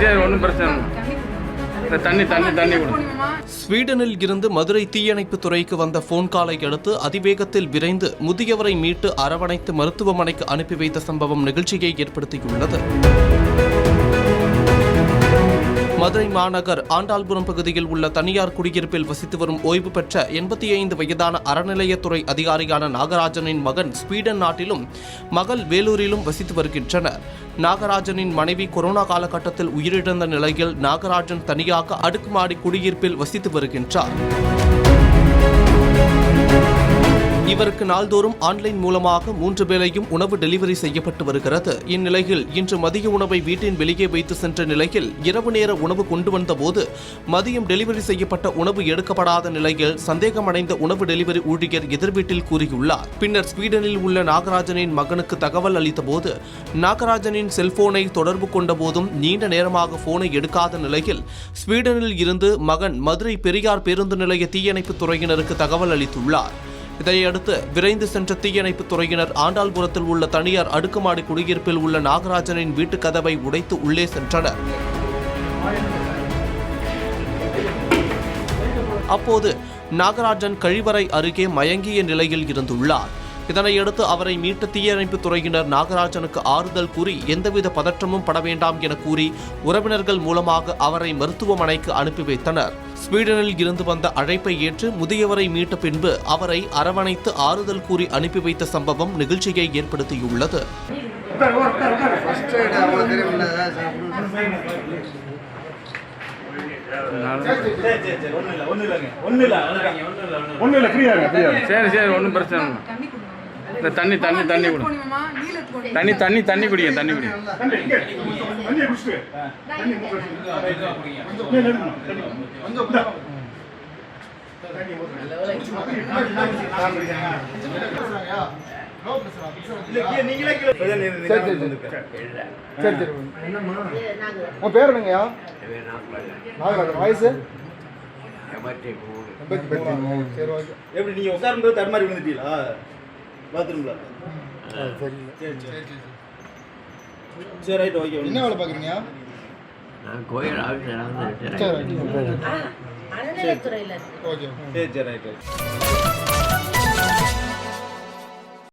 சரி ஒன்றும் பிரச்சனை. தண்ணி ஸ்வீடனில் இருந்து மதுரை தீயணைப்பு துறைக்கு வந்த போன் காலை அடுத்து அதிவேகத்தில் விரைந்து முதியவரை மீட்டு அரவணைத்து மருத்துவமனைக்கு அனுப்பி வைத்த சம்பவம் நிகழ்ச்சியை ஏற்படுத்தியுள்ளது. மதுரை மாநகர் ஆண்டாள்புரம் பகுதியில் உள்ள தனியார் குடியிருப்பில் வசித்து வரும் ஓய்வு பெற்ற 85 வயதான அறநிலையத்துறை அதிகாரியான நாகராஜனின் மகன் ஸ்வீடன் நாட்டிலும் மகள் வேலூரிலும் வசித்து வருகின்றனர். நாகராஜனின் மனைவி கொரோனா காலகட்டத்தில் உயிரிழந்த நிலையில் நாகராஜன் தனியாக அடுக்குமாடி குடியிருப்பில் வசித்து வருகின்றார். இவருக்கு நாள்தோறும் ஆன்லைன் மூலமாக 3 வேளையும் உணவு டெலிவரி செய்யப்பட்டு வருகிறது. இந்நிலையில் இன்று மதிய உணவை வீட்டின் வெளியே வைத்து சென்ற நிலையில் இரவு நேர உணவு கொண்டு வந்தபோது மதியம் டெலிவரி செய்யப்பட்ட உணவு எடுக்கப்படாத நிலையில் சந்தேகமடைந்த உணவு டெலிவரி ஊழியர் எதிர் வீட்டில் கூறியுள்ளார். பின்னர் ஸ்வீடனில் உள்ள நாகராஜனின் மகனுக்கு தகவல் அளித்தபோது நாகராஜனின் செல்போனை தொடர்பு கொண்ட போதும் நீண்ட நேரமாக போனை எடுக்காத நிலையில் ஸ்வீடனில் இருந்து மகன் மதுரை பெரியார் பேருந்து நிலைய தீயணைப்பு துறையினருக்கு தகவல் அளித்துள்ளார். இதையடுத்து விரைந்து சென்ற தீயணைப்பு துறையினர் ஆண்டாள்புரத்தில் உள்ள தனியார் அடுக்குமாடி குடியிருப்பில் உள்ள நாகராஜனின் வீட்டு கதவை உடைத்து உள்ளே சென்றனர். அப்போது நாகராஜன் கழிவறை அருகே மயங்கிய நிலையில் இருந்துள்ளார். இதனையடுத்து அவரை மீட்ட தீயணைப்பு துறையினர் நாகராஜனுக்கு ஆறுதல் கூறி எந்தவித பதற்றமும் பட வேண்டாம் என கூறி உறவினர்கள் மூலமாக அவரை மருத்துவமனைக்கு அனுப்பி வைத்தனர். ஸ்வீடனில் இருந்து வந்த அழைப்பை ஏற்று முதியவரை மீட்ட பின்பு அவரை அரவணைத்து ஆறுதல் கூறி அனுப்பி வைத்த சம்பவம் நிகழ்ச்சியை ஏற்படுத்தியுள்ளது. சரி ஒன்றும் பிரச்சனை. தண்ணி குடிங்க. பேருங்கய்யா வயசு எப்படி நீங்க உட்காரும்போது தடுமாறி விழுந்துட்டீங்களா பாத்ரூம்ல? சரி ரைட் ஓகே. என்ன வேலை பார்க்குறீங்க? நான் கோயில் ஆஃபீஸர். சரி ரைட்.